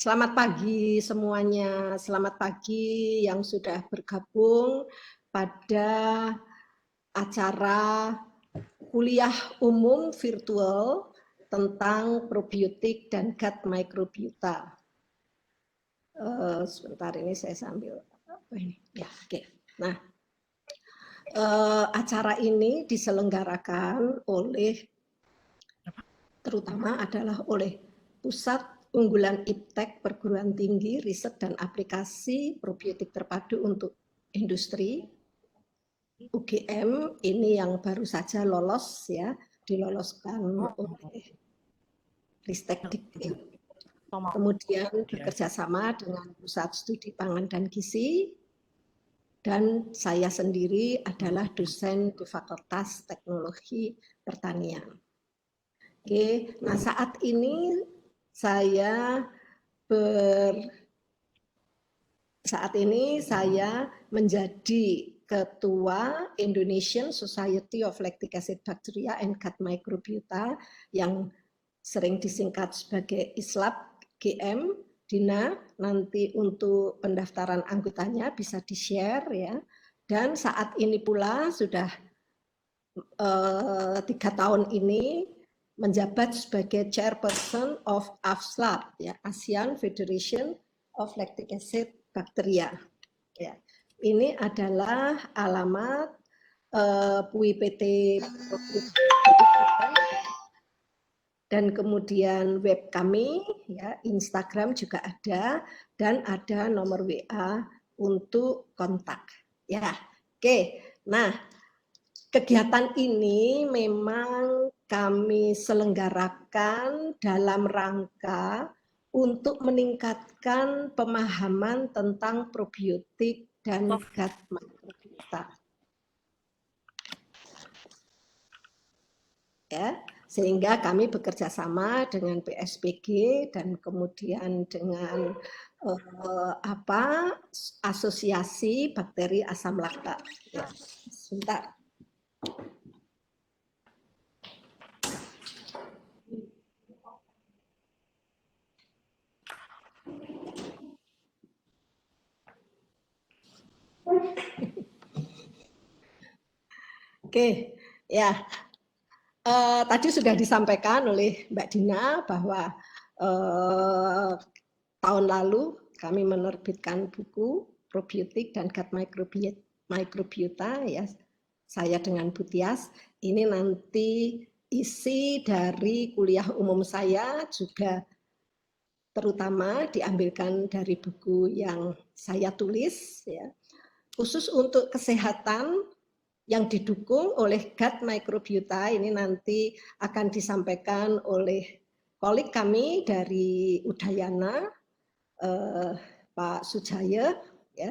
Selamat pagi semuanya, selamat pagi yang sudah bergabung pada acara kuliah umum virtual tentang probiotik dan gut microbiota. Sebentar ini saya sambil apa ini? Ya, oke. Nah, acara ini diselenggarakan oleh terutama adalah oleh Pusat Unggulan Iptek Perguruan Tinggi Riset dan Aplikasi Probiotik Terpadu untuk Industri UGM ini yang baru saja lolos ya, diloloskan oleh Ristek Dikti. Kemudian bekerja sama dengan Pusat Studi Pangan dan Gizi, dan saya sendiri adalah dosen di Fakultas Teknologi Pertanian. Oke, nah saat ini saya menjadi Ketua Indonesian Society of Lactic Acid Bacteria and Gut Microbiota yang sering disingkat sebagai ISLAB GM. Dina, nanti untuk pendaftaran anggotanya bisa di-share ya. Dan saat ini pula sudah 3 tahun ini menjabat sebagai Chairperson of AFSLAB, ya, ASEAN Federation of Lactic Acid Bacteria. Ya. Ini adalah alamat PUI-PT dan kemudian web kami, ya, Instagram juga ada, dan ada nomor WA untuk kontak. Ya, oke. Nah, kegiatan ini memang kami selenggarakan dalam rangka untuk meningkatkan pemahaman tentang probiotik dan gut microbiota. Ya, sehingga kami bekerja sama dengan PSPG dan kemudian dengan Asosiasi Bakteri Asam Laktat. Ya, sebentar. Oke, ya. Tadi sudah disampaikan oleh Mbak Dina bahwa tahun lalu kami menerbitkan buku probiotik dan gut microbiota, ya. Saya dengan Bu Tias. Ini nanti isi dari kuliah umum saya juga terutama diambilkan dari buku yang saya tulis, ya. Khusus untuk kesehatan yang didukung oleh gut microbiota ini nanti akan disampaikan oleh kolik kami dari Udayana, Pak Sujaya, ya.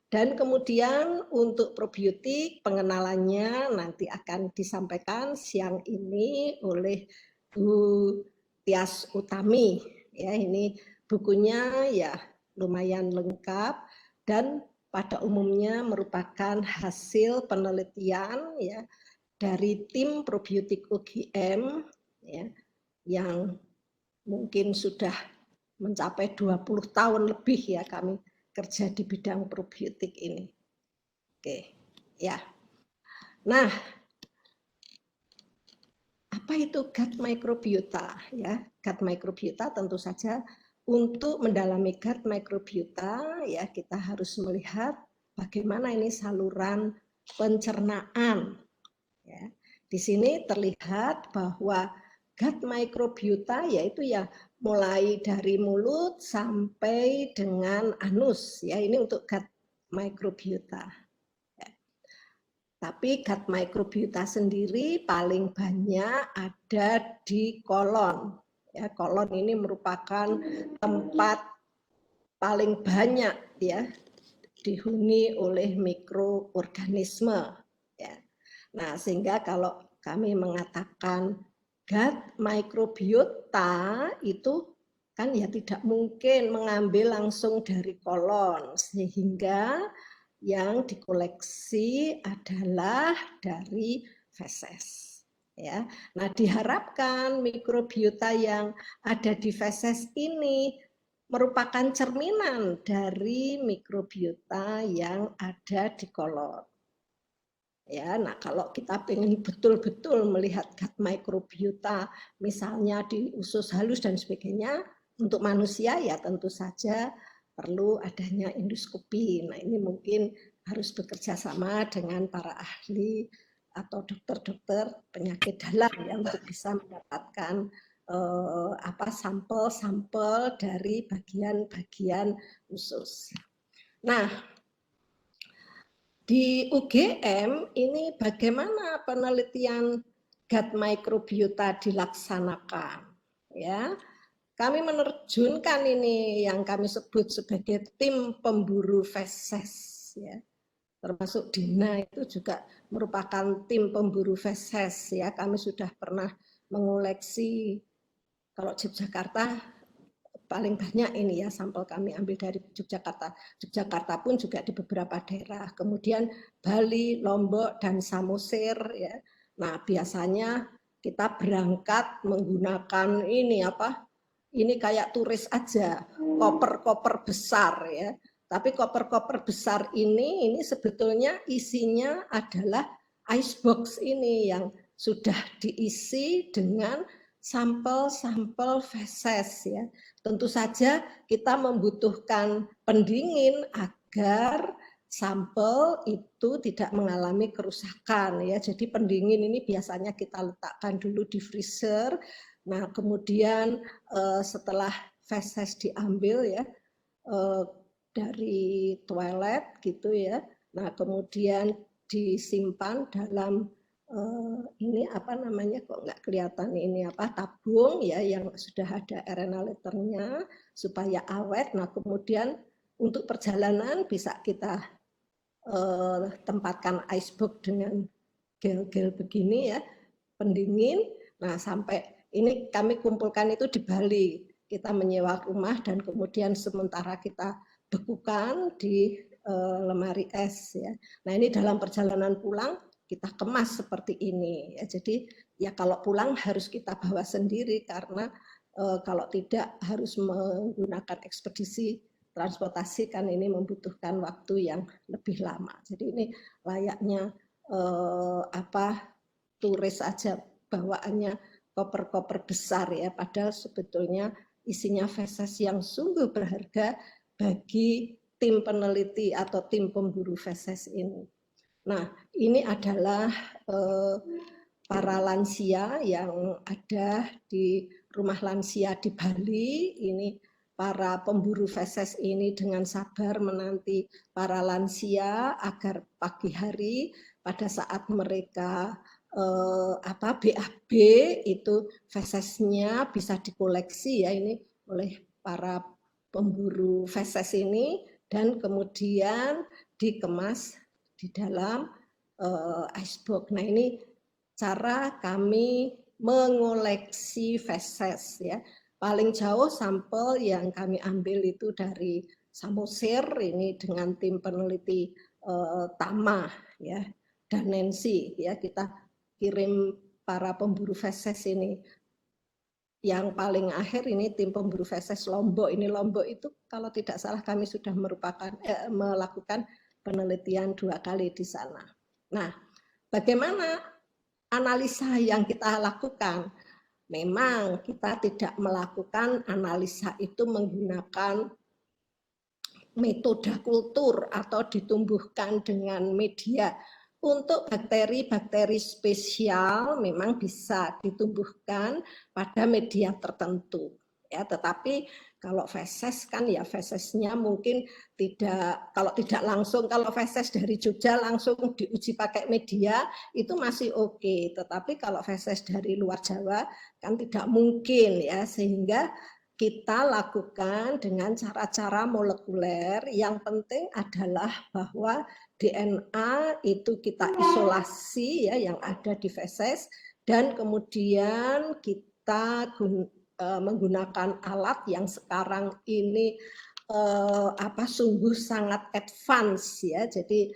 Dan kemudian untuk probiotik pengenalannya nanti akan disampaikan siang ini oleh Bu Tias Utami. Ya, ini bukunya ya lumayan lengkap dan pada umumnya merupakan hasil penelitian ya dari tim probiotik UGM ya, yang mungkin sudah mencapai 20 tahun lebih ya kami kerja di bidang probiotik ini. Oke, ya. Nah, apa itu gut microbiota ya? Gut microbiota tentu saja untuk mendalami gut microbiota ya kita harus melihat bagaimana ini saluran pencernaan. Ya. Di sini terlihat bahwa gut microbiota yaitu ya mulai dari mulut sampai dengan anus ya, ini untuk gut microbiota. Ya. Tapi gut microbiota sendiri paling banyak ada di kolon. Ya, kolon ini merupakan tempat paling banyak ya dihuni oleh mikroorganisme. Ya. Nah, sehingga kalau kami mengatakan gut microbiota itu kan ya tidak mungkin mengambil langsung dari kolon, sehingga yang dikoleksi adalah dari feses. Ya, nah diharapkan mikrobiota yang ada di feses ini merupakan cerminan dari mikrobiota yang ada di kolon. Ya, nah kalau kita ingin betul-betul melihat gut microbiota, misalnya di usus halus dan sebagainya, untuk manusia ya tentu saja perlu adanya endoskopi. Nah ini mungkin harus bekerja sama dengan para ahli atau dokter-dokter penyakit dalam yang untuk bisa mendapatkan sampel-sampel dari bagian-bagian usus. Nah, di UGM ini bagaimana penelitian gut microbiota dilaksanakan? Ya, kami menerjunkan ini yang kami sebut sebagai tim pemburu feses. Ya, termasuk Dina itu juga merupakan tim pemburu feses. Ya, kami sudah pernah mengoleksi kalau Yogyakarta paling banyak ini ya sampel kami ambil dari Yogyakarta. Yogyakarta pun juga di beberapa daerah. Kemudian Bali, Lombok, dan Samosir. Ya. Nah biasanya kita berangkat menggunakan ini apa? Ini kayak turis aja, koper-koper besar ya. Tapi koper-koper besar ini sebetulnya isinya adalah icebox ini yang sudah diisi dengan sampel-sampel feses ya. Tentu saja kita membutuhkan pendingin agar sampel itu tidak mengalami kerusakan ya. Jadi pendingin ini biasanya kita letakkan dulu di freezer. Nah, kemudian setelah feses diambil ya dari toilet gitu ya. Nah, kemudian disimpan dalam ini apa namanya kok nggak kelihatan ini apa tabung ya yang sudah ada RNA letternya supaya awet. Nah kemudian untuk perjalanan bisa kita tempatkan icebox dengan gel-gel begini ya pendingin. Nah sampai ini kami kumpulkan itu di Bali. Kita menyewa rumah dan kemudian sementara kita bekukan di lemari es ya. Nah ini dalam perjalanan pulang kita kemas seperti ini ya. Jadi ya kalau pulang harus kita bawa sendiri karena kalau tidak harus menggunakan ekspedisi transportasi kan ini membutuhkan waktu yang lebih lama. Jadi ini layaknya turis aja bawaannya koper-koper besar ya, padahal sebetulnya isinya feses yang sungguh berharga bagi tim peneliti atau tim pemburu feses ini. Nah, ini adalah para lansia yang ada di rumah lansia di Bali. Ini para pemburu feses ini dengan sabar menanti para lansia agar pagi hari pada saat mereka BAB itu fesesnya bisa dikoleksi ya ini oleh para pemburu feses ini dan kemudian dikemas di dalam icebox. Nah ini cara kami mengoleksi feses ya. Paling jauh sampel yang kami ambil itu dari Samosir ini dengan tim peneliti Tama ya dan Nancy ya kita kirim para pemburu feses ini. Yang paling akhir ini tim pemburu feses Lombok. Ini Lombok itu kalau tidak salah kami sudah melakukan penelitian 2 kali di sana. Nah, bagaimana analisa yang kita lakukan? Memang kita tidak melakukan analisa itu menggunakan metode kultur atau ditumbuhkan dengan media. Untuk bakteri-bakteri spesial memang bisa ditumbuhkan pada media tertentu. Ya, tetapi kalau feses kan ya fesesnya mungkin tidak, kalau tidak langsung, kalau feses dari Jogja langsung diuji pakai media itu masih oke. Tetapi kalau feses dari luar Jawa kan tidak mungkin ya, sehingga kita lakukan dengan cara-cara molekuler. Yang penting adalah bahwa DNA itu kita isolasi ya yang ada di feses dan kemudian kita menggunakan alat yang sekarang ini sungguh sangat advance ya. Jadi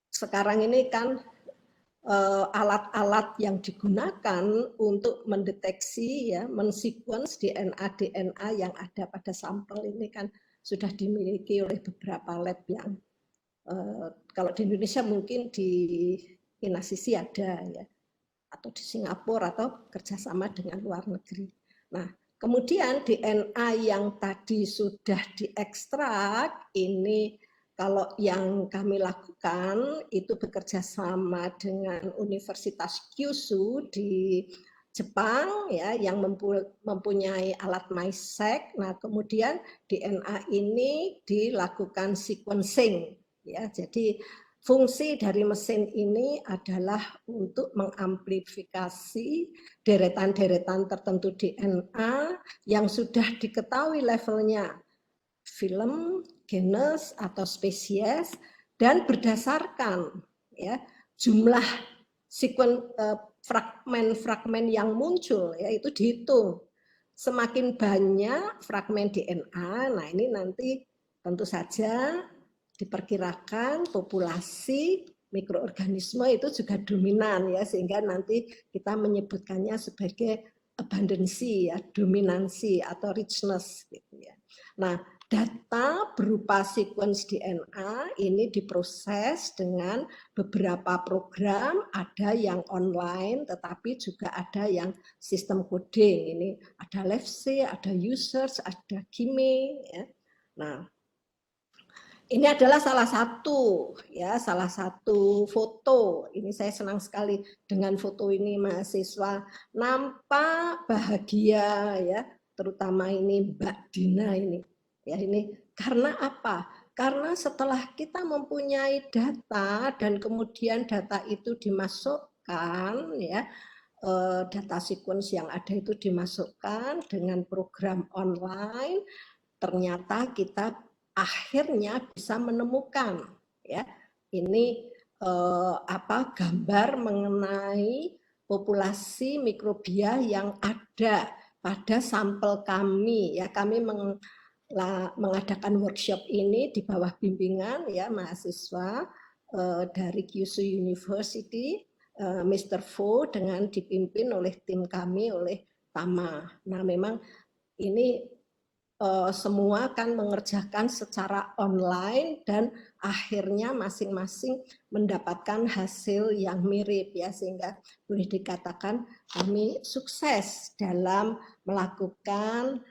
sekarang ini kan alat-alat alat yang digunakan untuk mendeteksi ya, mensequence DNA yang ada pada sampel ini kan sudah dimiliki oleh beberapa lab yang kalau di Indonesia mungkin di Inasisi ada ya, atau di Singapura atau kerjasama dengan luar negeri. Nah, kemudian DNA yang tadi sudah diekstrak ini kalau yang kami lakukan itu bekerja sama dengan Universitas Kyushu di Jepang ya yang mempunyai alat MySeq. Nah, kemudian DNA ini dilakukan sequencing ya. Jadi fungsi dari mesin ini adalah untuk mengamplifikasi deretan-deretan tertentu DNA yang sudah diketahui levelnya, film, genus atau spesies, dan berdasarkan ya jumlah fragmen-fragmen yang muncul ya itu dihitung. Semakin banyak fragmen DNA, nah ini nanti tentu saja diperkirakan populasi mikroorganisme itu juga dominan ya sehingga nanti kita menyebutkannya sebagai abundancy ya, dominansi atau richness gitu ya. Nah, data berupa sequence DNA ini diproses dengan beberapa program, ada yang online tetapi juga ada yang sistem coding. Ini ada LabC, ada users, ada Kimi ya. Nah, ini adalah salah satu foto. Ini saya senang sekali dengan foto ini mahasiswa nampak bahagia ya, terutama ini Mbak Dina ini. Ya ini karena apa? Karena setelah kita mempunyai data dan kemudian data itu dimasukkan ya, data sequence yang ada itu dimasukkan dengan program online, ternyata kita akhirnya bisa menemukan ya ini gambar mengenai populasi mikrobia yang ada pada sampel kami ya. Kami mengadakan workshop ini di bawah bimbingan ya mahasiswa dari Kyushu University, Mr. Fu dengan dipimpin oleh tim kami oleh Tama. Nah, memang ini semua kan mengerjakan secara online dan akhirnya masing-masing mendapatkan hasil yang mirip ya sehingga boleh dikatakan kami sukses dalam melakukan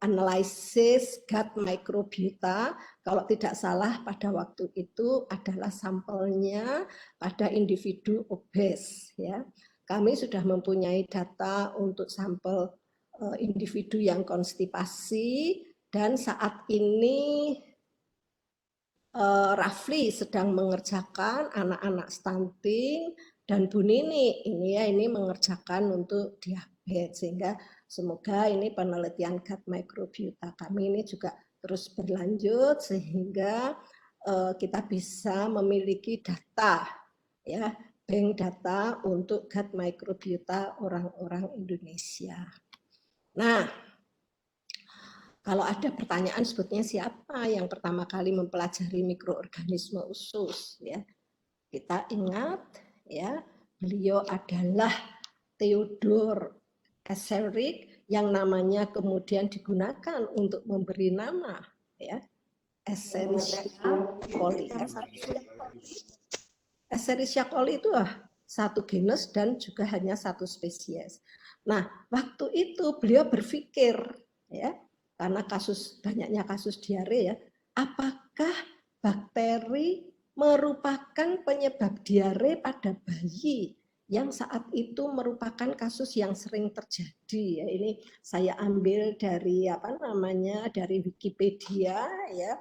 analisis gut microbiota. Kalau tidak salah pada waktu itu adalah sampelnya pada individu obes ya. Kami sudah mempunyai data untuk sampel individu yang konstipasi dan saat ini Rafli sedang mengerjakan anak-anak stunting dan Bu Nini ini mengerjakan untuk diabetes sehingga semoga ini penelitian gut microbiota kami ini juga terus berlanjut sehingga kita bisa memiliki data ya bank data untuk gut microbiota orang-orang Indonesia. Nah, kalau ada pertanyaan sebetulnya siapa yang pertama kali mempelajari mikroorganisme usus ya. Kita ingat ya, beliau adalah Theodor Escherich yang namanya kemudian digunakan untuk memberi nama ya, Escherichia coli. Escherichia coli itu satu genus dan juga hanya satu spesies. Nah, waktu itu beliau berpikir ya, karena banyaknya kasus diare ya, apakah bakteri merupakan penyebab diare pada bayi yang saat itu merupakan kasus yang sering terjadi ya. Ini saya ambil dari dari Wikipedia ya,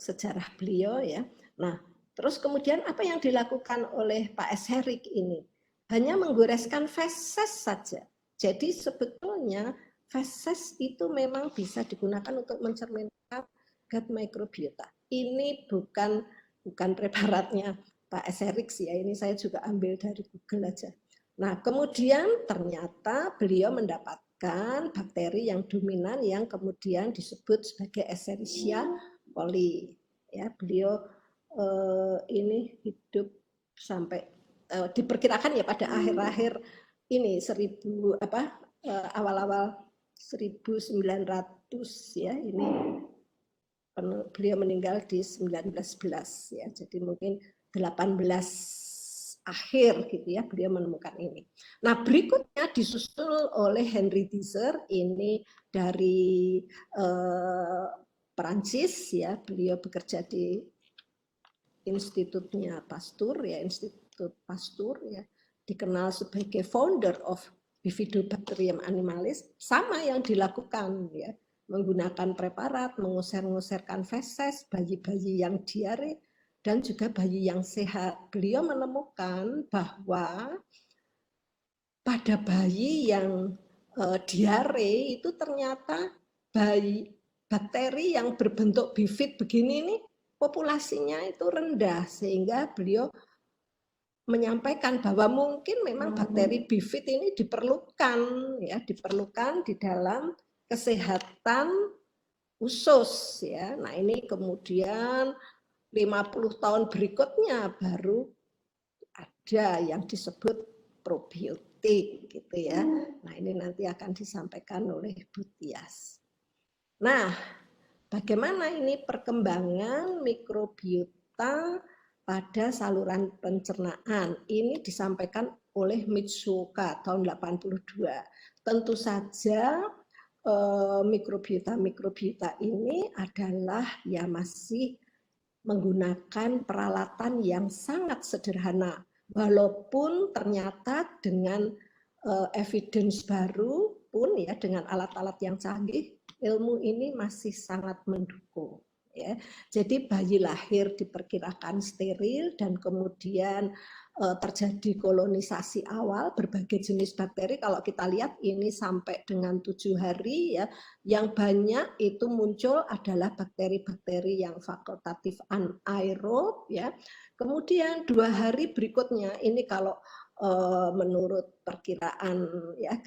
sejarah beliau ya. Nah, terus kemudian apa yang dilakukan oleh Pak Escherich ini? Hanya menggoreskan feses saja. Jadi sebetulnya feses itu memang bisa digunakan untuk mencerminkan gut microbiota. Ini bukan preparatnya Pak Escherich ya, ini saya juga ambil dari Google aja. Nah, kemudian ternyata beliau mendapatkan bakteri yang dominan yang kemudian disebut sebagai Escherichia coli. Ya, beliau ini hidup sampai diperkirakan ya pada akhir-akhir ini awal-awal 1900 ya, ini beliau meninggal di 1911 ya, jadi mungkin 18 akhir gitu ya beliau menemukan ini. Nah berikutnya disusul oleh Henry Tisser, ini dari Perancis ya, beliau bekerja di Institutnya Pasteur ya, Institut Pasteur ya, dikenal sebagai founder of Bifidobacterium animalis, sama yang dilakukan ya, menggunakan preparat, mengusir-ngusirkan feses bayi-bayi yang diare dan juga bayi yang sehat. Beliau menemukan bahwa pada bayi yang diare itu ternyata bakteri yang berbentuk bifid begini ini populasinya itu rendah, sehingga beliau menyampaikan bahwa mungkin memang bakteri bifid ini diperlukan ya, diperlukan di dalam kesehatan usus ya. Nah, ini kemudian 50 tahun berikutnya baru ada yang disebut probiotik gitu ya. Nah, ini nanti akan disampaikan oleh Bu Tias. Nah, bagaimana ini perkembangan mikrobiota pada saluran pencernaan? Ini disampaikan oleh Mitsuoka tahun 82. Tentu saja mikrobiota ini adalah ya masih menggunakan peralatan yang sangat sederhana, walaupun ternyata dengan evidence baru pun ya, dengan alat-alat yang canggih, ilmu ini masih sangat mendukung ya. Jadi bayi lahir diperkirakan steril dan kemudian terjadi kolonisasi awal berbagai jenis bakteri. Kalau kita lihat ini sampai dengan 7 hari ya, yang banyak itu muncul adalah bakteri-bakteri yang fakultatif anaerob ya. Kemudian 2 hari berikutnya ini kalau menurut perkiraan ya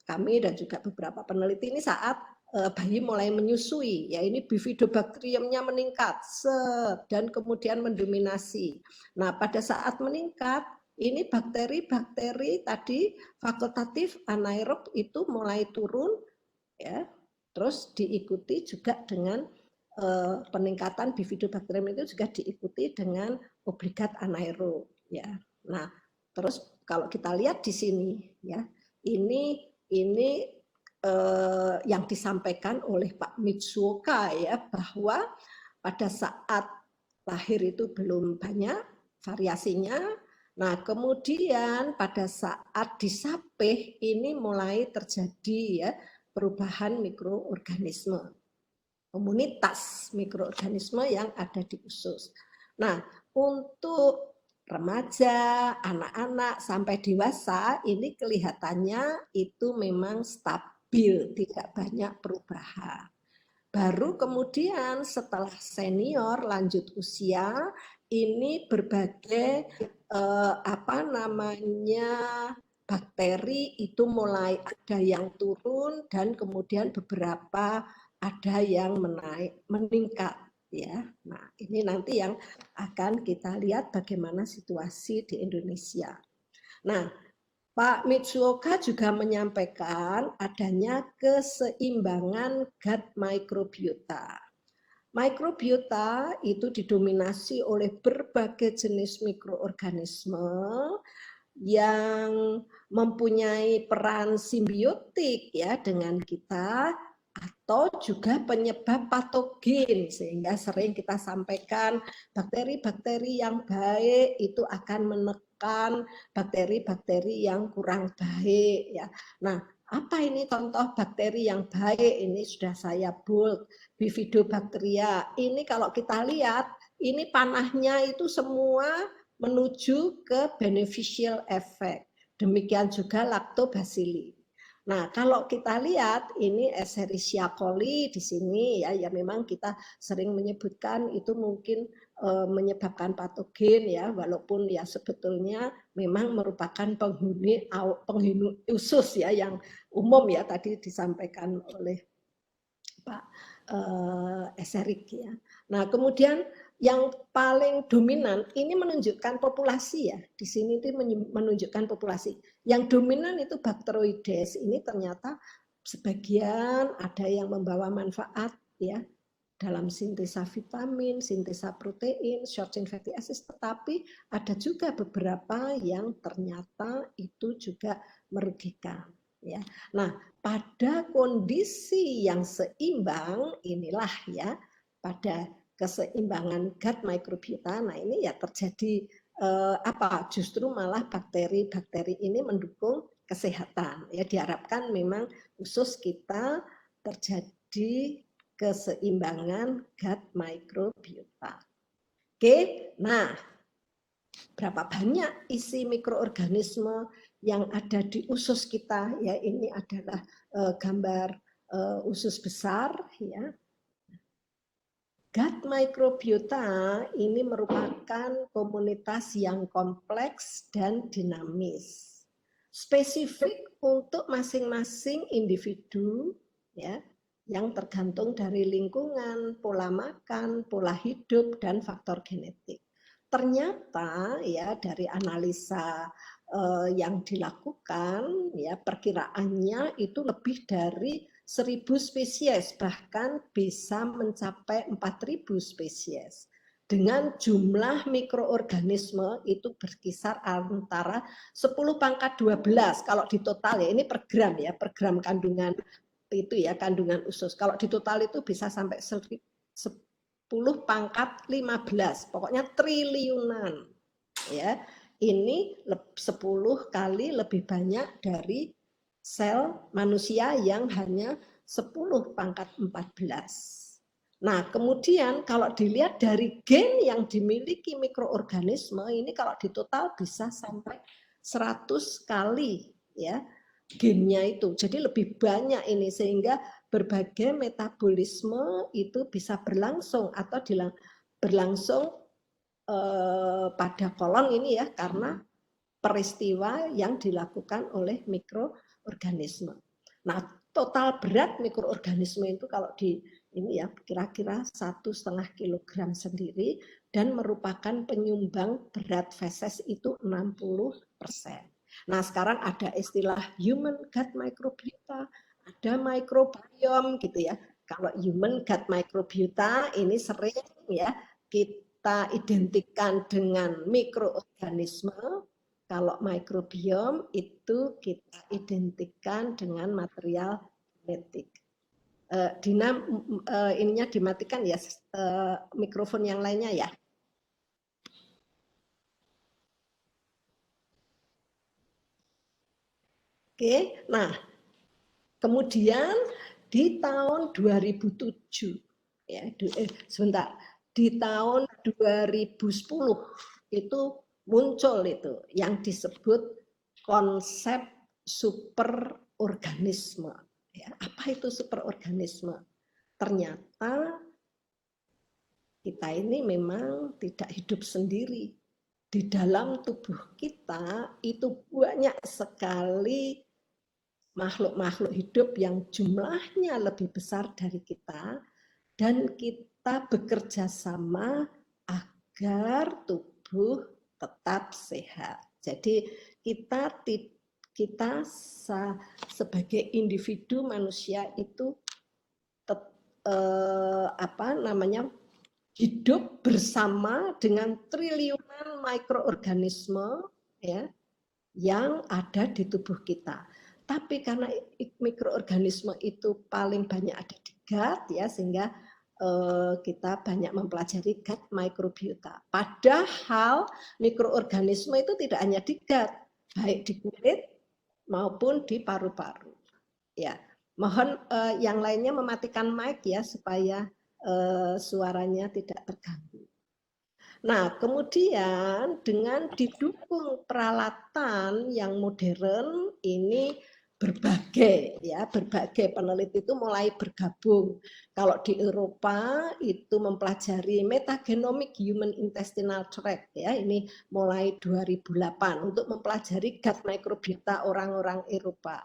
kami dan juga beberapa peneliti, ini saat bayi mulai menyusui ya, ini bifidobacteriumnya meningkat dan kemudian mendominasi. Nah pada saat meningkat ini bakteri-bakteri tadi fakultatif anaerob itu mulai turun ya, terus diikuti juga dengan peningkatan bifidobacterium itu juga diikuti dengan obligat anaerob ya. Nah terus kalau kita lihat di sini ya, ini yang disampaikan oleh Pak Mitsuoka ya, bahwa pada saat lahir itu belum banyak variasinya. Nah, kemudian pada saat disapih ini mulai terjadi ya perubahan mikroorganisme, komunitas mikroorganisme yang ada di usus. Nah, untuk remaja, anak-anak sampai dewasa ini kelihatannya itu memang stabil, tidak banyak perubahan. Baru kemudian setelah senior lanjut usia ini berbagai bakteri itu mulai ada yang turun dan kemudian beberapa ada yang meningkat ya. Nah, ini nanti yang akan kita lihat bagaimana situasi di Indonesia. Nah, Pak Mitsuoka juga menyampaikan adanya keseimbangan gut microbiota. Mikrobiota itu didominasi oleh berbagai jenis mikroorganisme yang mempunyai peran simbiotik ya dengan kita, atau juga penyebab patogen, sehingga sering kita sampaikan bakteri-bakteri yang baik itu akan menekan bakteri-bakteri yang kurang baik ya. Nah, apa ini contoh bakteri yang baik? Ini sudah saya bold, Bifidobacteria. Ini kalau kita lihat, ini panahnya itu semua menuju ke beneficial effect. Demikian juga Lactobacilli. Nah, kalau kita lihat ini Escherichia coli di sini ya, ya memang kita sering menyebutkan itu mungkin menyebabkan patogen ya, walaupun ya sebetulnya memang merupakan penghuni usus ya yang umum ya, tadi disampaikan oleh Pak Escherik ya. Nah, kemudian yang paling dominan ini menunjukkan populasi ya. Di sini itu menunjukkan populasi. Yang dominan itu Bacteroides. Ini ternyata sebagian ada yang membawa manfaat ya dalam sintesa vitamin, sintesa protein, short chain fatty acids, tetapi ada juga beberapa yang ternyata itu juga merugikan ya. Nah, pada kondisi yang seimbang inilah ya, pada keseimbangan gut microbiota. Nah, ini ya terjadi justru malah bakteri-bakteri ini mendukung kesehatan. Ya, diharapkan memang usus kita terjadi keseimbangan gut microbiota. Oke, nah berapa banyak isi mikroorganisme yang ada di usus kita ya, ini adalah gambar usus besar ya. Gut microbiota ini merupakan komunitas yang kompleks dan dinamis. Spesifik untuk masing-masing individu ya, yang tergantung dari lingkungan, pola makan, pola hidup, dan faktor genetik. Ternyata ya dari analisa yang dilakukan ya perkiraannya itu lebih dari 1.000 spesies, bahkan bisa mencapai 4.000 spesies. Dengan jumlah mikroorganisme itu berkisar antara 10 pangkat 12, kalau di total ya, ini per gram ya, per gram kandungan itu ya, kandungan usus. Kalau di total itu bisa sampai 10 pangkat 15, pokoknya triliunan. Ya, ini 10 kali lebih banyak dari sel manusia yang hanya 10 pangkat 14. Nah, kemudian kalau dilihat dari gen yang dimiliki mikroorganisme, ini kalau ditotal bisa sampai 100 kali ya gennya itu. Jadi lebih banyak ini sehingga berbagai metabolisme itu bisa berlangsung atau berlangsung pada kolon ini ya karena peristiwa yang dilakukan oleh mikroorganisme. Nah, total berat mikroorganisme itu kalau di ini ya kira-kira 1,5 kilogram sendiri dan merupakan penyumbang berat feses itu 60%. Nah, sekarang ada istilah human gut microbiota, ada microbiome gitu ya. Kalau human gut microbiota ini sering ya kita identikan dengan mikroorganisme. Kalau microbiome itu kita identikan dengan material genetik. Dina, ininya dimatikan ya, mikrofon yang lainnya ya. Oke, nah kemudian di tahun 2007, ya, sebentar, di tahun 2010 itu muncul itu yang disebut konsep superorganisme. Ya, apa itu superorganisme? Ternyata kita ini memang tidak hidup sendiri. Di dalam tubuh kita itu banyak sekali makhluk-makhluk hidup yang jumlahnya lebih besar dari kita dan kita bekerja sama agar tubuh tetap sehat. Jadi kita sebagai individu manusia itu hidup bersama dengan triliunan mikroorganisme ya yang ada di tubuh kita. Tapi karena mikroorganisme itu paling banyak ada di gut ya sehingga kita banyak mempelajari gut microbiota. Padahal mikroorganisme itu tidak hanya di gut, baik di kulit maupun di paru-paru. Ya, mohon yang lainnya mematikan mic ya supaya suaranya tidak terganggu. Nah, kemudian dengan didukung peralatan yang modern ini berbagai peneliti itu mulai bergabung. Kalau di Eropa itu mempelajari metagenomic human intestinal tract ya, ini mulai 2008 untuk mempelajari gut microbiota orang-orang Eropa.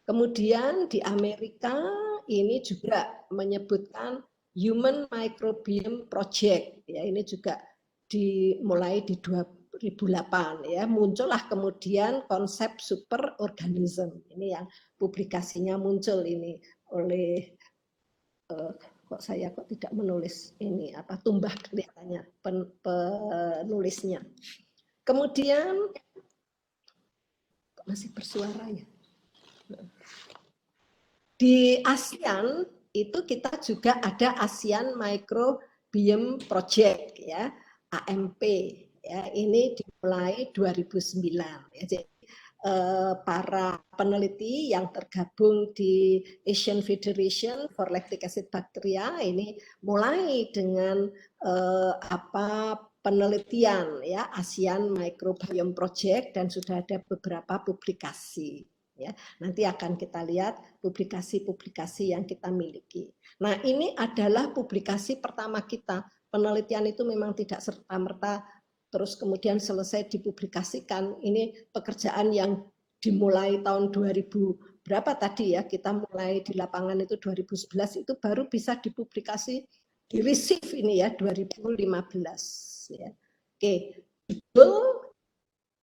Kemudian di Amerika ini juga menyebutkan Human Microbiome Project. Ya, ini juga dimulai di 2008 ya, muncullah kemudian konsep superorganism. Ini yang publikasinya muncul ini oleh kok saya kok tidak menulis ini apa tumbah kelihatannya penulisnya. Kemudian masih bersuara ya. Di ASEAN itu kita juga ada ASEAN Microbiome Project ya, AMP ya, ini dimulai 2009 ya. Jadi para peneliti yang tergabung di Asian Federation for Lactic Acid Bacteria ini mulai dengan penelitian ya ASEAN Microbiome Project dan sudah ada beberapa publikasi. Ya, nanti akan kita lihat publikasi-publikasi yang kita miliki. Nah, ini adalah publikasi pertama kita. Penelitian itu memang tidak serta-merta terus kemudian selesai dipublikasikan. Ini pekerjaan yang dimulai tahun 2000 berapa tadi ya, kita mulai di lapangan itu 2011, itu baru bisa dipublikasi, di receive ini ya 2015 ya. Oke, judul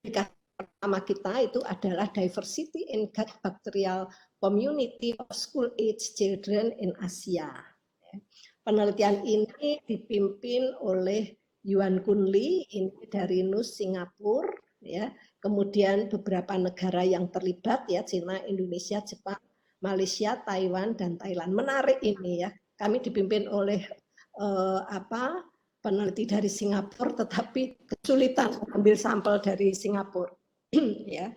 publikasi pertama kita itu adalah Diversity in Gut Bacterial Community of School Age Children in Asia. Penelitian ini dipimpin oleh Yuan Kun Lee, ini dari NUS Singapura, ya. Kemudian beberapa negara yang terlibat ya, Cina, Indonesia, Jepang, Malaysia, Taiwan, dan Thailand. Menarik ini ya. Kami dipimpin oleh peneliti dari Singapura, tetapi kesulitan ambil sampel dari Singapura. Ya.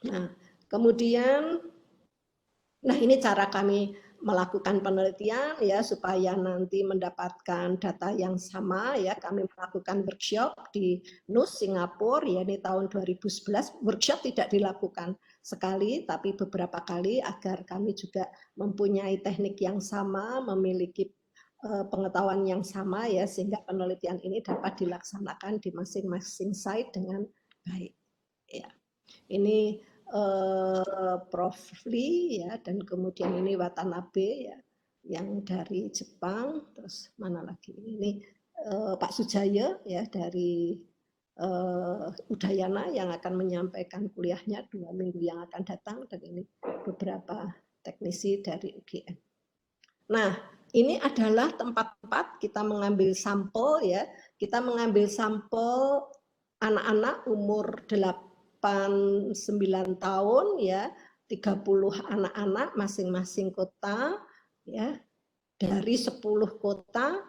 Nah, kemudian, nah ini cara kami melakukan penelitian ya supaya nanti mendapatkan data yang sama ya. Kami melakukan workshop di NUS Singapura ya, ini tahun 2011. Workshop tidak dilakukan sekali tapi beberapa kali agar kami juga mempunyai teknik yang sama, memiliki pengetahuan yang sama ya, sehingga penelitian ini dapat dilaksanakan di masing-masing site dengan baik. Ya, ini Prof. Lee ya, dan kemudian ini Watanabe ya, yang dari Jepang. Terus mana lagi ini Pak Sujaya ya dari Udayana yang akan menyampaikan kuliahnya 2 minggu yang akan datang, dan ini beberapa teknisi dari UGM. Nah, ini adalah tempat-tempat kita mengambil sampel ya. Kita mengambil sampel anak-anak umur 8-9 tahun ya, 30 anak-anak masing-masing kota ya, dari 10 kota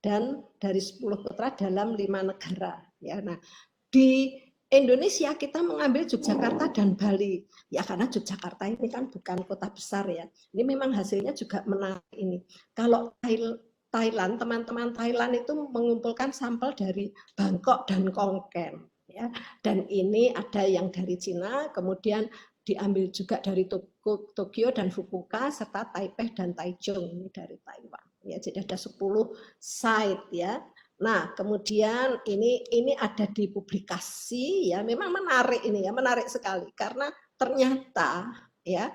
dan dari 10 kota dalam 5 negara ya. Nah, di Indonesia kita mengambil Yogyakarta dan Bali ya, karena Yogyakarta ini kan bukan kota besar ya. Ini memang hasilnya juga menarik ini. Kalau Thailand, teman-teman Thailand itu mengumpulkan sampel dari Bangkok dan Khon ya, dan ini ada yang dari Cina, kemudian diambil juga dari Tokyo dan Fukuoka, serta Taipei dan Taichung, ini dari Taiwan ya. Jadi ada 10 site ya. Nah, kemudian ini ada di publikasi ya, memang menarik ini ya, menarik sekali karena ternyata ya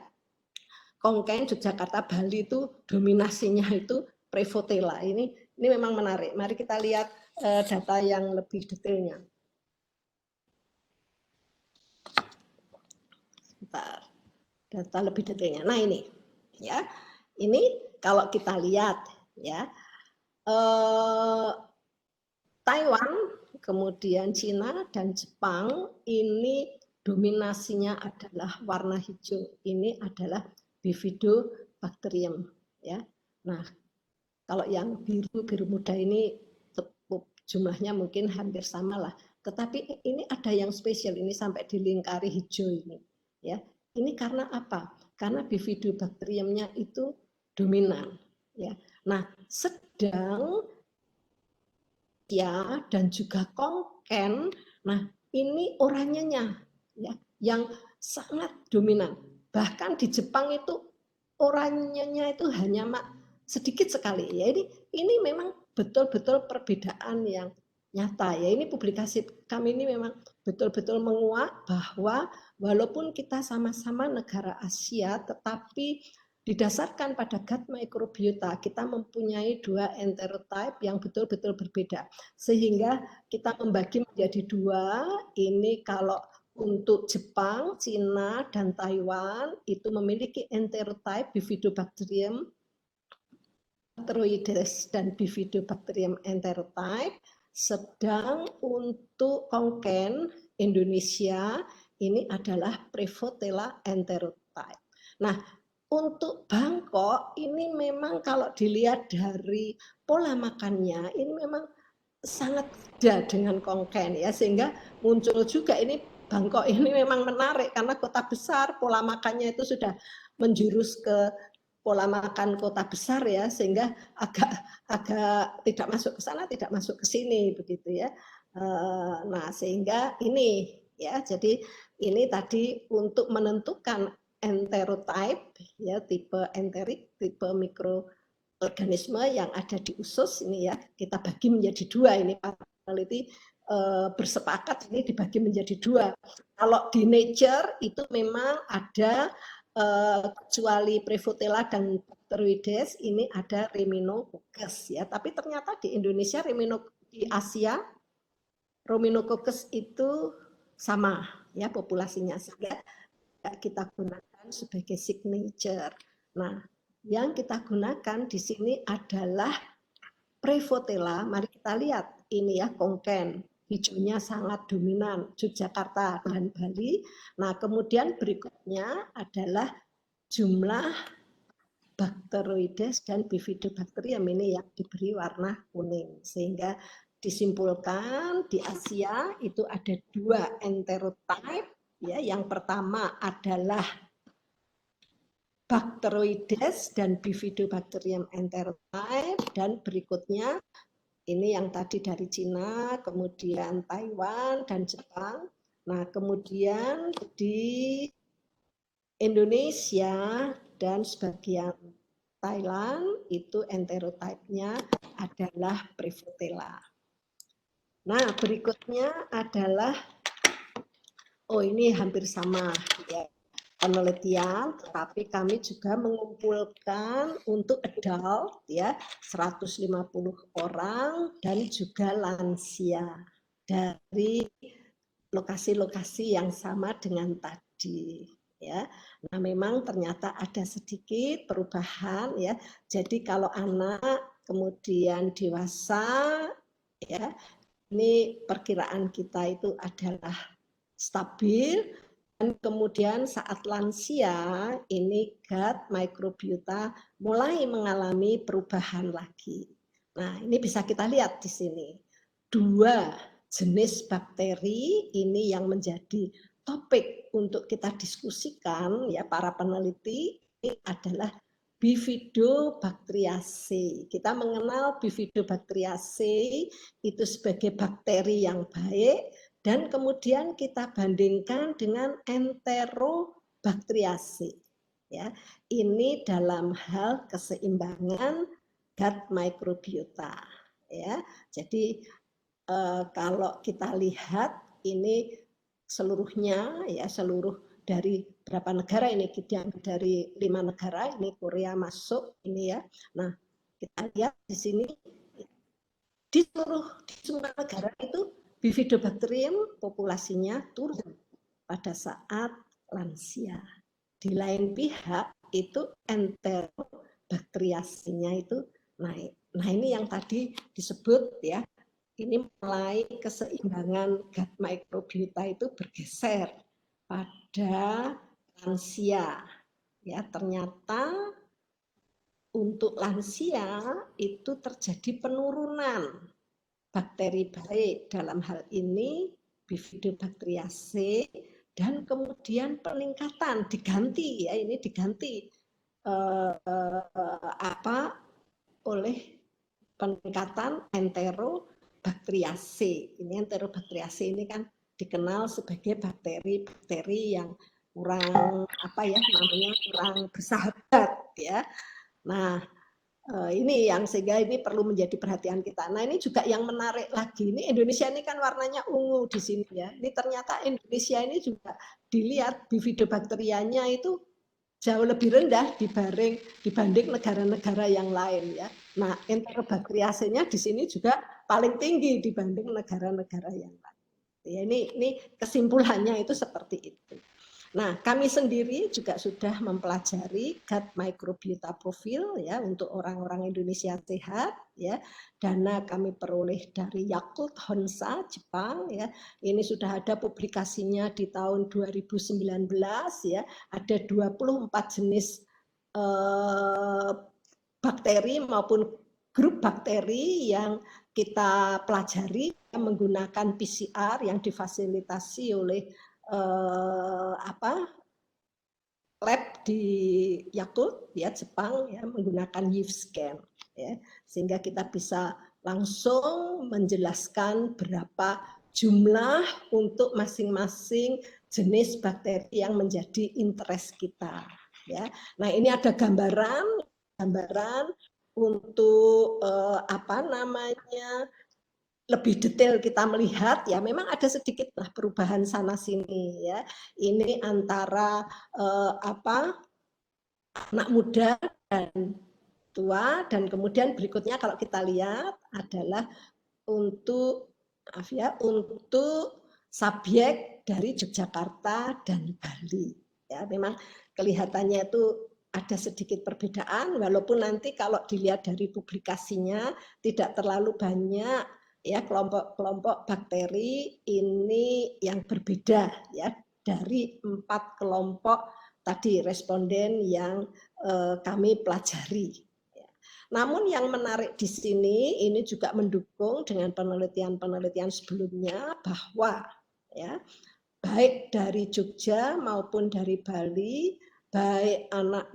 Khon, Yogyakarta, Bali itu dominasinya itu Prevotella. Ini memang menarik. Mari kita lihat data yang lebih detailnya. Sebentar. Data lebih detailnya. Nah, ini ya. Ini kalau kita lihat ya, Taiwan, kemudian Cina dan Jepang ini dominasinya adalah warna hijau. Ini adalah Bifidobacterium ya. Nah, kalau yang biru muda ini jumlahnya mungkin hampir sama lah. Tetapi ini ada yang spesial, ini sampai dilingkari hijau ini ya. Ini karena apa? Karena Bifidobacteriumnya itu dominan ya. Nah, sedang ya dan juga Khon, nah ini oranyenya ya yang sangat dominan. Bahkan di Jepang itu oranyenya itu hanya sedikit sekali ya. Ini memang betul-betul perbedaan yang nyata ya. Ini publikasi kami ini memang betul-betul menguak bahwa walaupun kita sama-sama negara Asia, tetapi Didasarkan pada gut microbiota, kita mempunyai 2 enterotype yang betul-betul berbeda. Sehingga kita membagi menjadi 2, ini kalau untuk Jepang, Cina, dan Taiwan itu memiliki enterotype Bifidobacterium bacteroides dan Bifidobacterium enterotype, sedang untuk Konken Indonesia ini adalah Prevotella enterotype. Nah, untuk Bangkok ini memang kalau dilihat dari pola makannya ini memang sangat beda dengan Konken ya, sehingga muncul juga ini Bangkok ini memang menarik karena kota besar, pola makannya itu sudah menjurus ke pola makan kota besar ya, sehingga agak tidak masuk ke sana, tidak masuk ke sini begitu ya. Nah, sehingga ini ya, jadi ini tadi untuk menentukan enterotype ya, tipe enterik, tipe mikroorganisme yang ada di usus ini ya, kita bagi menjadi 2 ini para peneliti bersepakat ini dibagi menjadi 2. Kalau di Nature itu memang ada kecuali Prevotella dan Bacteroides ini ada Rhinococcus ya, tapi ternyata di Indonesia di Asia Rhinococcus itu sama ya populasinya, sehingga kita gunakan sebagai signature. Nah, yang kita gunakan di sini adalah Prevotella. Mari kita lihat ini ya, Konken hijaunya sangat dominan, Yogyakarta dan Bali. Nah, kemudian berikutnya adalah jumlah Bacteroides dan Bifidobacterium ini yang diberi warna kuning, sehingga disimpulkan di Asia itu ada 2 enterotype ya. Yang pertama adalah Bacteroides dan Bifidobacterium enterotype, dan berikutnya ini yang tadi dari Cina, kemudian Taiwan dan Jepang. Nah, kemudian di Indonesia dan sebagian Thailand itu enterotype-nya adalah Prevotella. Nah, berikutnya adalah ini hampir sama ya, penelitian, tetapi kami juga mengumpulkan untuk adult ya 150 orang dan juga lansia dari lokasi-lokasi yang sama dengan tadi ya. Nah, memang ternyata ada sedikit perubahan ya. Jadi kalau anak kemudian dewasa ya, ini perkiraan kita itu adalah stabil, dan kemudian saat lansia ini gut microbiota mulai mengalami perubahan lagi. Nah, ini bisa kita lihat di sini. 2 jenis bakteri ini yang menjadi topik untuk kita diskusikan ya para peneliti, ini adalah Bifidobacteriaceae. Kita mengenal Bifidobacteriaceae itu sebagai bakteri yang baik, dan kemudian kita bandingkan dengan Enterobacteriaceae ya. Ini dalam hal keseimbangan gut microbiota ya. Jadi kalau kita lihat ini seluruhnya ya, seluruh dari berapa negara ini, dari 5 negara ini Korea masuk ini ya. Nah, kita lihat di sini di semua negara itu Bifidobacterium populasinya turun pada saat lansia. Di lain pihak itu Enterobacteriaceae-nya itu naik. Nah, ini yang tadi disebut ya, ini mulai keseimbangan gut microbiota itu bergeser pada lansia ya. Ternyata untuk lansia itu terjadi penurunan bakteri baik, dalam hal ini Bifidobacteriaceae, dan kemudian peningkatan diganti ya, ini diganti oleh peningkatan Enterobacteriaceae. Ini Enterobacteriaceae ini kan dikenal sebagai bakteri-bakteri yang kurang kurang bersahabat ya. Nah, ini yang sehingga ini perlu menjadi perhatian kita. Nah, ini juga yang menarik lagi. Ini Indonesia ini kan warnanya ungu di sini ya. Ini ternyata Indonesia ini juga dilihat Bifidobacterianya itu jauh lebih rendah dibanding negara-negara yang lain ya. Nah, enterobakteriasenya di sini juga paling tinggi dibanding negara-negara yang lain. Ya, ini kesimpulannya itu seperti itu. Nah, kami sendiri juga sudah mempelajari gut microbiota profil ya untuk orang-orang Indonesia sehat ya. Dana kami peroleh dari Yakult Honsa Jepang ya. Ini sudah ada publikasinya di tahun 2019 ya. Ada 24 jenis bakteri maupun grup bakteri yang kita pelajari menggunakan PCR yang difasilitasi oleh lab di Yakult ya Jepang ya menggunakan YIVScan ya sehingga kita bisa langsung menjelaskan berapa jumlah untuk masing-masing jenis bakteri yang menjadi interest kita ya. Nah, ini ada gambaran untuk lebih detail kita melihat ya memang ada sedikitlah perubahan sana sini ya. Ini antara anak muda dan tua dan kemudian berikutnya kalau kita lihat adalah untuk subjek dari Yogyakarta dan Bali ya memang kelihatannya itu ada sedikit perbedaan walaupun nanti kalau dilihat dari publikasinya tidak terlalu banyak ya kelompok-kelompok bakteri ini yang berbeda ya dari 4 kelompok tadi responden yang kami pelajari. Namun yang menarik di sini ini juga mendukung dengan penelitian-penelitian sebelumnya bahwa ya baik dari Jogja maupun dari Bali, baik anak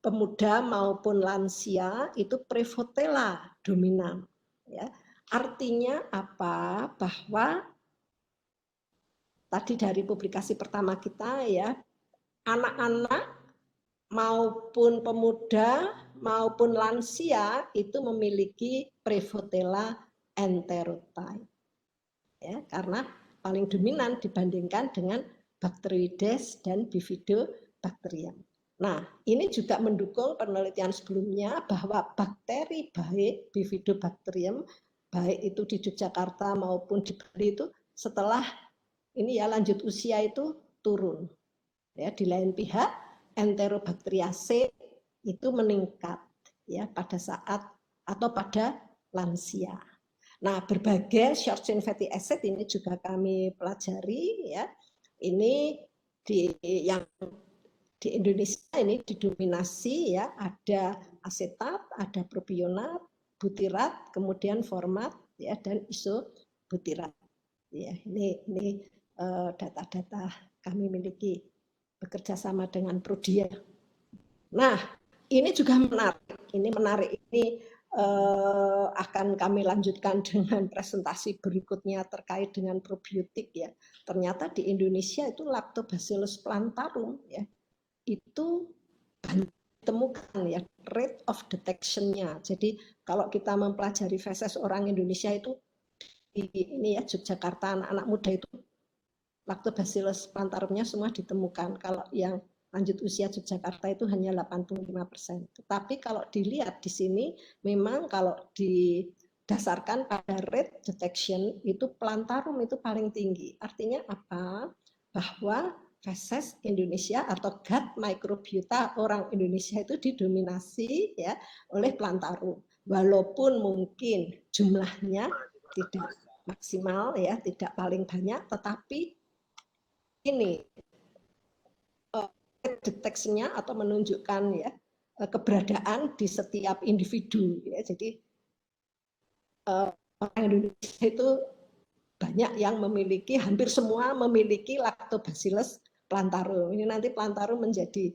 pemuda maupun lansia itu Prevotella dominan ya. Artinya apa? Bahwa tadi dari publikasi pertama kita ya, anak-anak maupun pemuda maupun lansia itu memiliki Prevotella enterotype. Ya, karena paling dominan dibandingkan dengan Bacteroides dan Bifidobacterium. Nah, ini juga mendukung penelitian sebelumnya bahwa bakteri baik Bifidobacterium baik itu di Yogyakarta maupun di Bali itu setelah ini ya lanjut usia itu turun. Ya, di lain pihak Enterobacteriaceae itu meningkat ya pada saat atau pada lansia. Nah, berbagai short chain fatty acid ini juga kami pelajari ya. Ini yang di Indonesia ini didominasi ya ada asetat, ada propionat, butirat, kemudian format ya dan isobutirat. Ya, ini data-data kami miliki bekerja sama dengan Prodia. Nah, ini juga menarik. Ini akan kami lanjutkan dengan presentasi berikutnya terkait dengan probiotik ya. Ternyata di Indonesia itu Lactobacillus plantarum ya itu ditemukan ya rate of detection-nya. Jadi kalau kita mempelajari feses orang Indonesia itu ini ya Yogyakarta anak-anak muda itu Lactobacillus plantarumnya semua ditemukan. Kalau yang lanjut usia Yogyakarta itu hanya 85%. Tetapi kalau dilihat di sini memang kalau didasarkan pada rate detection itu plantarum itu paling tinggi. Artinya apa? Bahwa feses Indonesia atau gut microbiota orang Indonesia itu didominasi ya oleh plantarum. Walaupun mungkin jumlahnya tidak maksimal ya, tidak paling banyak, tetapi ini deteksinya atau menunjukkan ya keberadaan di setiap individu ya. Jadi orang Indonesia itu banyak yang memiliki, hampir semua memiliki Lactobacillus plantarum. Ini nanti plantarum menjadi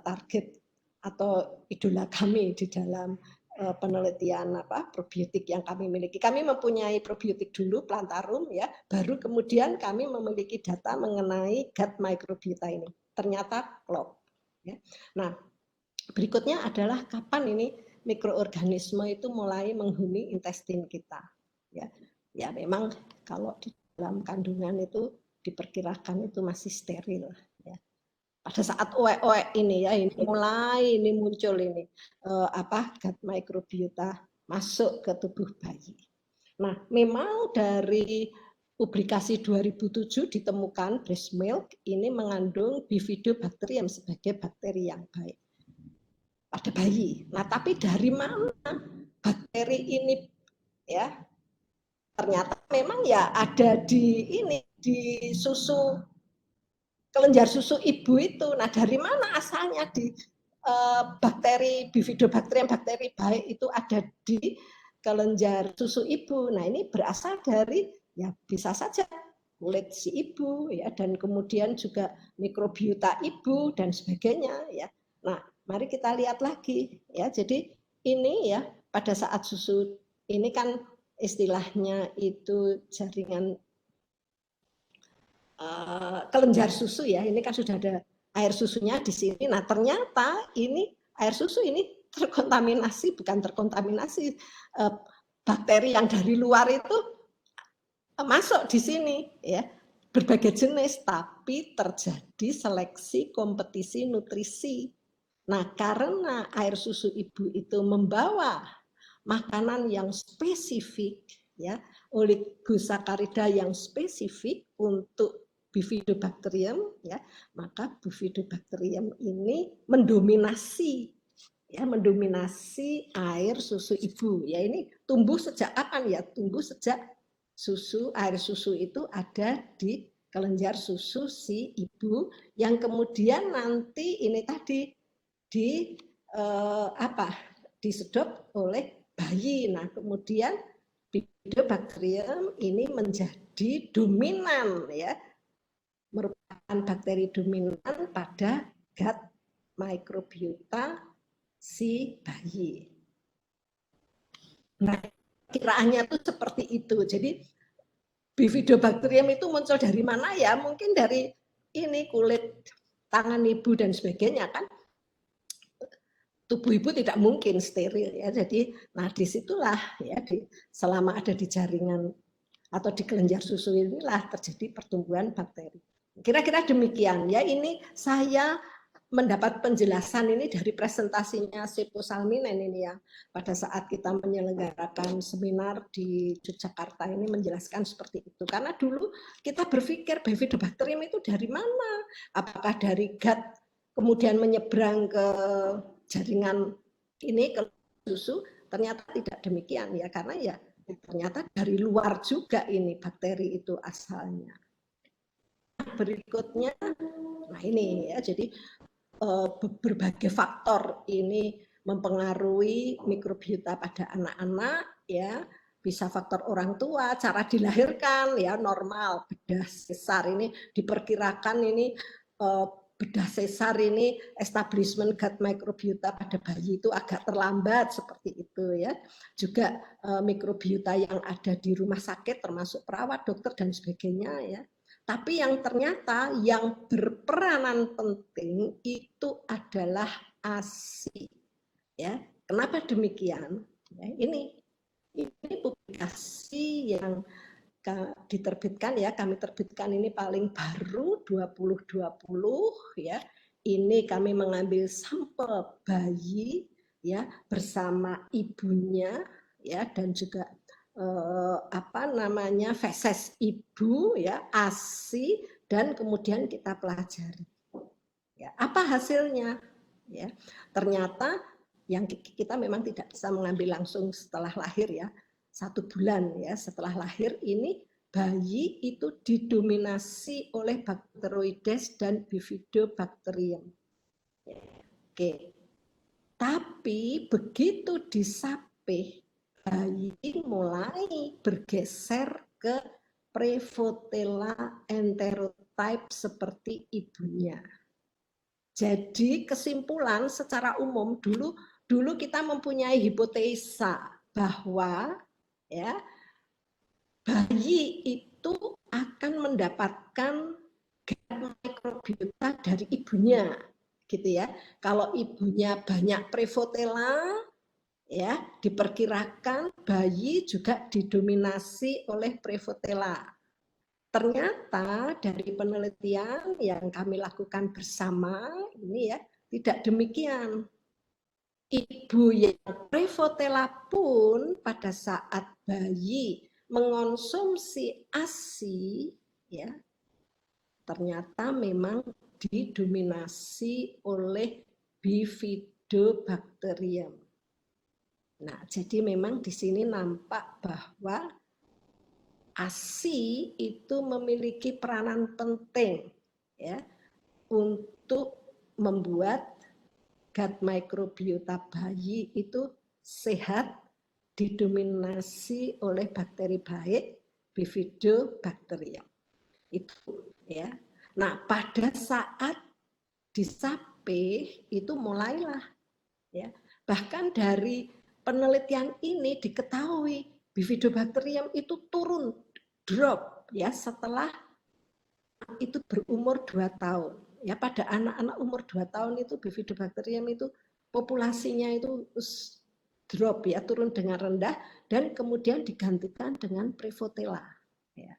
target atau idola kami di dalam penelitian probiotik yang kami miliki. Kami mempunyai probiotik dulu plantarum ya, baru kemudian kami memiliki data mengenai gut microbiota ini. Ternyata klop. Ya. Nah, berikutnya adalah kapan ini mikroorganisme itu mulai menghuni intestin kita. Ya memang kalau di dalam kandungan itu diperkirakan itu masih steril. Ya. pada saat oek ini ya, ini mulai ini muncul ini gut microbiota masuk ke tubuh bayi. Nah, memang dari publikasi 2007 ditemukan breast milk ini mengandung Bifidobacterium sebagai bakteri yang baik pada bayi. Nah, tapi dari mana bakteri ini ya? Ternyata memang ya ada di ini di susu kelenjar susu ibu itu. Nah, dari mana asalnya di bakteri Bifidobacterium bakteri baik itu ada di kelenjar susu ibu. Nah, ini berasal dari ya bisa saja kulit si ibu ya, dan kemudian juga mikrobiota ibu dan sebagainya ya. Nah, mari kita lihat lagi ya. Jadi ini ya pada saat susu ini kan istilahnya itu jaringan kelenjar susu ya. Ini kan sudah ada air susunya di sini. Nah, ternyata ini air susu ini terkontaminasi, bukan terkontaminasi, bakteri yang dari luar itu masuk di sini ya, berbagai jenis, tapi terjadi seleksi kompetisi nutrisi. Nah, karena air susu ibu itu membawa makanan yang spesifik ya, oligosakarida yang spesifik untuk Bifidobacterium ya, maka Bifidobacterium ini mendominasi ya, mendominasi air susu ibu ya. Ini tumbuh sejak kapan ya? Tumbuh sejak air susu itu ada di kelenjar susu si ibu yang kemudian nanti ini tadi disedot oleh bayi. Nah, kemudian Bifidobacterium ini menjadi dominan ya, merupakan bakteri dominan pada gut microbiota si bayi. Nah, kiraannya tuh seperti itu. Jadi Bifidobacterium itu muncul dari mana ya? Mungkin dari ini kulit tangan ibu dan sebagainya kan. Tubuh ibu tidak mungkin steril ya. Jadi, nah disitulah ya selama ada di jaringan atau di kelenjar susu inilah terjadi pertumbuhan bakteri. Kira-kira demikian ya. Ini saya mendapat penjelasan ini dari presentasinya Sepo Salminen ini ya. Pada saat kita menyelenggarakan seminar di Yogyakarta ini menjelaskan seperti itu. Karena dulu kita berpikir Bifidobacterium itu dari mana? Apakah dari gut kemudian menyeberang ke jaringan ini ke susu? Ternyata tidak demikian ya, karena ya ternyata dari luar juga ini bakteri itu asalnya. Berikutnya, nah ini ya, jadi berbagai faktor ini mempengaruhi mikrobiota pada anak-anak ya, bisa faktor orang tua, cara dilahirkan ya normal, bedah sesar ini diperkirakan ini bedah sesar ini establishment gut microbiota pada bayi itu agak terlambat seperti itu ya. Juga mikrobiota yang ada di rumah sakit termasuk perawat, dokter dan sebagainya ya. Tapi yang ternyata yang berperanan penting itu adalah ASI. Ya, kenapa demikian? Ya, ini publikasi yang diterbitkan ya, kami terbitkan ini paling baru 2020 ya. Ini kami mengambil sampel bayi ya bersama ibunya ya, dan juga feses ibu ya, ASI, dan kemudian kita pelajari ya, apa hasilnya ya. Ternyata yang kita memang tidak bisa mengambil langsung setelah lahir ya, 1 bulan ya setelah lahir ini bayi itu didominasi oleh Bacteroides dan Bifidobacterium. Oke. Tapi begitu disapih bayi mulai bergeser ke Prevotella enterotype seperti ibunya. Jadi kesimpulan secara umum dulu kita mempunyai hipotesa bahwa ya bayi itu akan mendapatkan mikrobiota dari ibunya gitu ya. Kalau ibunya banyak Prevotella ya, diperkirakan bayi juga didominasi oleh Prevotella. ternyata dari penelitian yang kami lakukan bersama ini ya tidak demikian. Ibu yang prevotella pun pada saat bayi mengonsumsi ASI ya ternyata memang didominasi oleh Bifidobacterium. Nah, jadi memang di sini nampak bahwa ASI itu memiliki peranan penting ya untuk membuat gut microbiota bayi itu sehat, didominasi oleh bakteri baik Bifidobacterium. Itu ya. Nah, pada saat disape itu mulailah ya. Bahkan dari penelitian ini diketahui Bifidobacterium itu turun drop ya setelah itu berumur 2 tahun. Ya pada anak-anak umur 2 tahun itu Bifidobacterium itu populasinya itu drop ya, turun dengan rendah dan kemudian digantikan dengan Prevotella ya.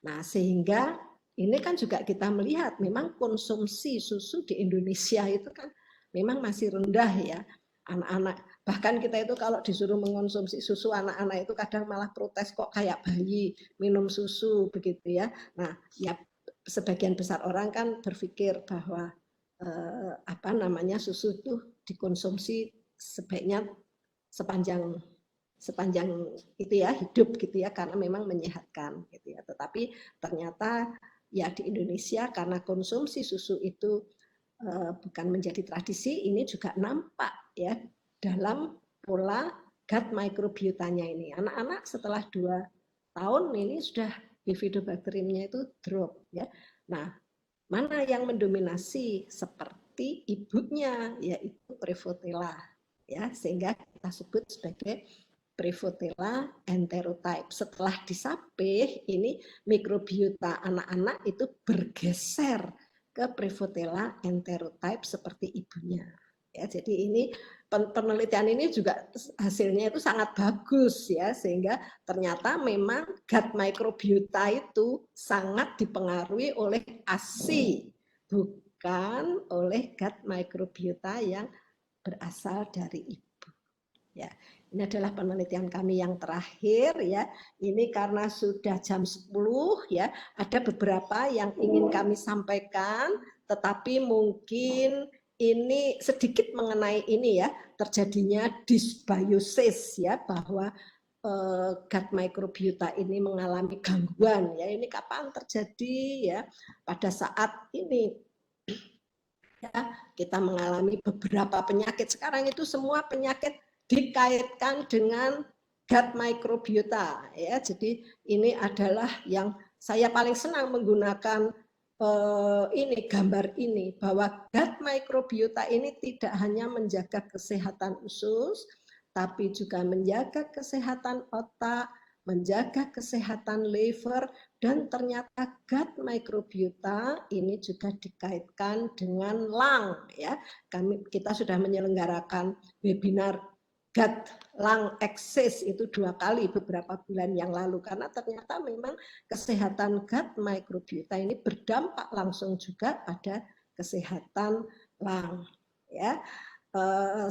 Nah, sehingga ini kan juga kita melihat memang konsumsi susu di Indonesia itu kan memang masih rendah ya. Anak-anak bahkan kita itu kalau disuruh mengonsumsi susu anak-anak itu kadang malah protes kok kayak bayi minum susu begitu ya. Nah, ya sebagian besar orang kan berpikir bahwa apa namanya susu itu dikonsumsi sebaiknya sepanjang itu ya hidup gitu ya karena memang menyehatkan gitu ya. Tetapi ternyata ya di Indonesia karena konsumsi susu itu bukan menjadi tradisi, ini juga nampak ya dalam pola gut microbiotanya ini. Anak-anak setelah 2 tahun ini sudah Bifidobacteriumnya itu drop ya. Nah, mana yang mendominasi seperti ibunya yaitu Prevotella ya, sehingga kita sebut sebagai Prevotella enterotype. Setelah disape ini mikrobiota anak-anak itu bergeser ke Prevotella enterotype seperti ibunya. Ya, jadi ini penelitian ini juga hasilnya itu sangat bagus ya, sehingga ternyata memang gut microbiota itu sangat dipengaruhi oleh ASI, bukan oleh gut microbiota yang berasal dari ibu. Ya, ini adalah penelitian kami yang terakhir ya. Ini karena sudah jam 10 ya, ada beberapa yang ingin kami sampaikan, tetapi mungkin ini sedikit mengenai ini ya, terjadinya dysbiosis ya, bahwa gut microbiota ini mengalami gangguan ya. Ini kapan terjadi ya? Pada saat ini ya, kita mengalami beberapa penyakit. Sekarang itu semua penyakit dikaitkan dengan gut microbiota ya. Jadi ini adalah yang saya paling senang menggunakan ini gambar ini bahwa gut microbiota ini tidak hanya menjaga kesehatan usus tapi juga menjaga kesehatan otak, menjaga kesehatan liver, dan ternyata gut microbiota ini juga dikaitkan dengan lung ya. Kita sudah menyelenggarakan webinar gut lung axis itu 2 kali beberapa bulan yang lalu karena ternyata memang kesehatan gut microbiota ini berdampak langsung juga pada kesehatan lung ya.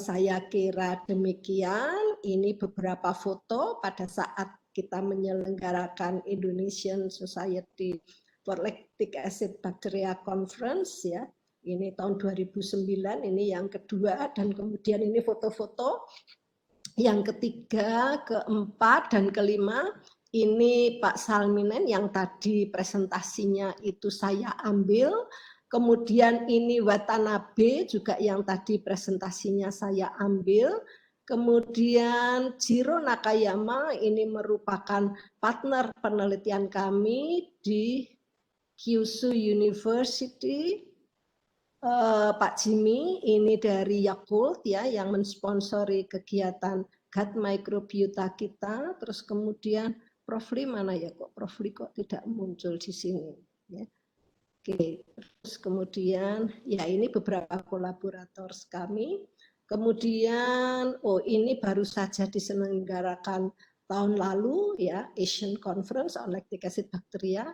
Saya kira demikian. Ini beberapa foto pada saat kita menyelenggarakan Indonesian Society for Lactic Acid Bacteria Conference ya. Ini tahun 2009, ini yang kedua, dan kemudian ini foto-foto yang ketiga, keempat, dan kelima. Ini Pak Salminen yang tadi presentasinya itu saya ambil. Kemudian ini Watanabe juga yang tadi presentasinya saya ambil. Kemudian Jiro Nakayama ini merupakan partner penelitian kami di Kyushu University. Pak Jimmy ini dari Yakult ya yang mensponsori kegiatan gut microbiota kita. Terus kemudian Prof. Lee mana ya kok Prof. Lee kok tidak muncul di sini ya. Oke, terus kemudian ya ini beberapa kolaborator kami. Kemudian ini baru saja diselenggarakan tahun lalu ya Asian Conference on Lactic Acid Bacteria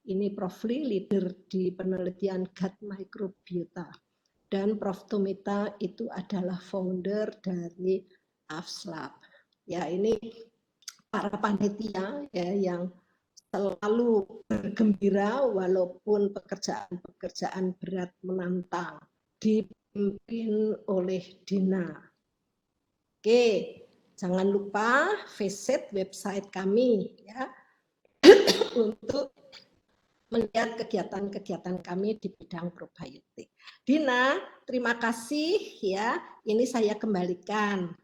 Ini Prof. Lee, leader di penelitian gut microbiota. Dan Prof. Tumita itu adalah founder dari AFSLAB. Ya, ini para panitia ya yang selalu bergembira walaupun pekerjaan berat menantang, dipimpin oleh Dina. Oke, jangan lupa visit website kami ya untuk melihat kegiatan-kegiatan kami di bidang probiotik. Dina, terima kasih ya. Ini saya kembalikan.